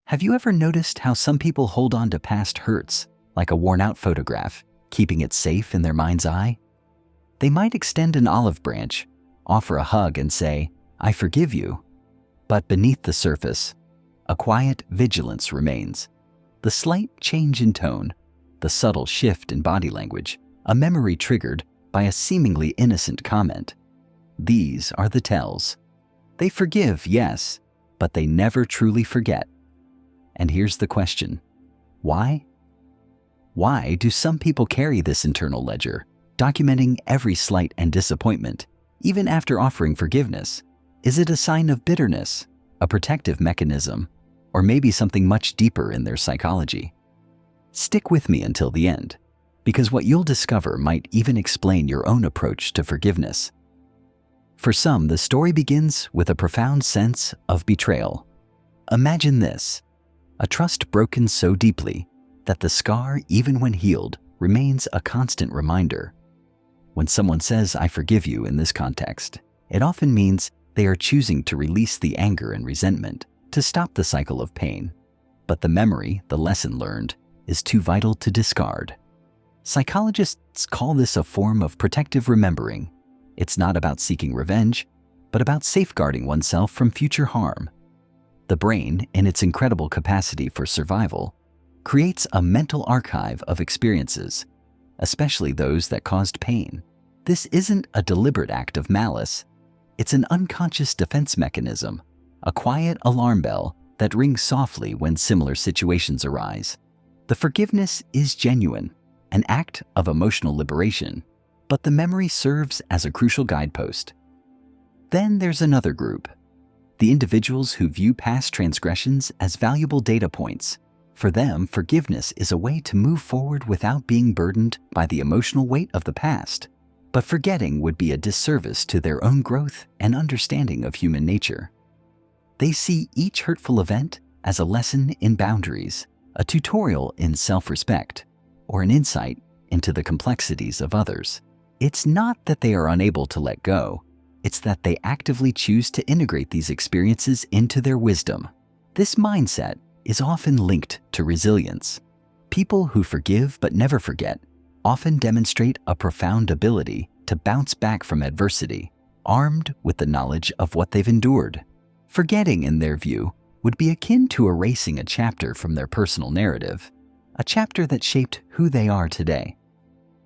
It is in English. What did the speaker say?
Have you ever noticed how some people hold on to past hurts, like a worn-out photograph, keeping it safe in their mind's eye? They might extend an olive branch, offer a hug and say, "I forgive you." But beneath the surface, a quiet vigilance remains. The slight change in tone, the subtle shift in body language, a memory triggered by a seemingly innocent comment. These are the tells. They forgive, yes, but they never truly forget. And here's the question: why? Why do some people carry this internal ledger, documenting every slight and disappointment, even after offering forgiveness? Is it a sign of bitterness, a protective mechanism, or maybe something much deeper in their psychology? Stick with me until the end, because what you'll discover might even explain your own approach to forgiveness. For some, the story begins with a profound sense of betrayal. Imagine this: a trust broken so deeply that the scar, even when healed, remains a constant reminder. When someone says, "I forgive you," in this context, it often means they are choosing to release the anger and resentment, to stop the cycle of pain. But the memory, the lesson learned, is too vital to discard. Psychologists call this a form of protective remembering. It's not about seeking revenge, but about safeguarding oneself from future harm. The brain, in its incredible capacity for survival, creates a mental archive of experiences, especially those that caused pain. This isn't a deliberate act of malice. It's an unconscious defense mechanism, a quiet alarm bell that rings softly when similar situations arise. The forgiveness is genuine, an act of emotional liberation, but the memory serves as a crucial guidepost. Then there's another group, the individuals who view past transgressions as valuable data points. For them, forgiveness is a way to move forward without being burdened by the emotional weight of the past. But forgetting would be a disservice to their own growth and understanding of human nature. They see each hurtful event as a lesson in boundaries, a tutorial in self-respect, or an insight into the complexities of others. It's not that they are unable to let go, it's that they actively choose to integrate these experiences into their wisdom. This mindset is often linked to resilience. People who forgive but never forget often demonstrate a profound ability to bounce back from adversity, armed with the knowledge of what they've endured. Forgetting, in their view, would be akin to erasing a chapter from their personal narrative, a chapter that shaped who they are today.